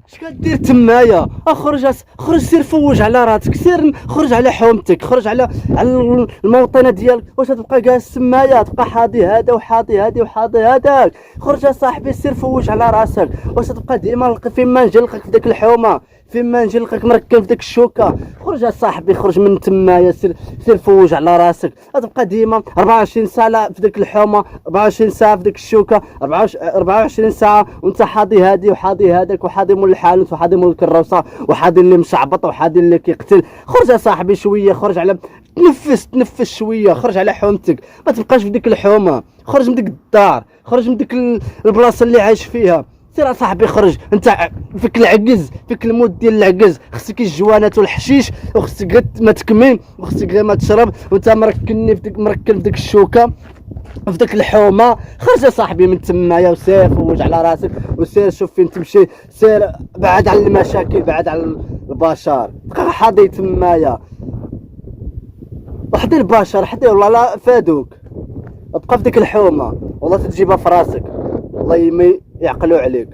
اش كدير تمايا؟ اخرج خرج، سير فوج على راسك، سير خرج على حومتك، خرج على الموطنه ديالك. واش تبقى جالس تمايا؟ تبقى حاضي هذا وحاضي هادي وحاضي هذاك؟ خرج اصاحبي، سير فوج على راسك. واش تبقى ديما فين ما نجلقك في ديك الحومه، فين ما نجلقك مركب في ديك الشوكه؟ خرج اصاحبي، خرج من تمايا، سير فوج على راسك. تبقى ديما 24 ساعه في ديك الحومه، 24 ساعه في ديك الشوكه، 24 ساعه وانت حاضي هادي وحاضي هذاك وحاضي مول الحانوت وحاضي مول الكروسه وحاضي اللي مشعبط وحاضي اللي كيقتل. خرج اصاحبي شويه، خرج على تنفس شويه، خرج على حومتك، ما تبقاش في ديك الحومه. خرج من ديك الدار، خرج من ديك البلاصه اللي عايش فيها. سير اصاحبي خرج، انت فيك العجز، فيك المود ديال العجز. خصك الجوانات والحشيش، وخصك غير ما تكمين، وخصك غير ما تشرب، وانت مركني مركل في ديك الشوكه في ديك الحومه. خرج صاحبي من تمايا وسير فوج على راسك، وسير شوف فين تمشي، سير بعد على المشاكل، بعد على البشر. بقى حاضي تمايا، وحدي البشر حدي والله لا فادوك. بقى في ديك الحومه والله تجيبها في راسك، والله ما يعقلوا عليك.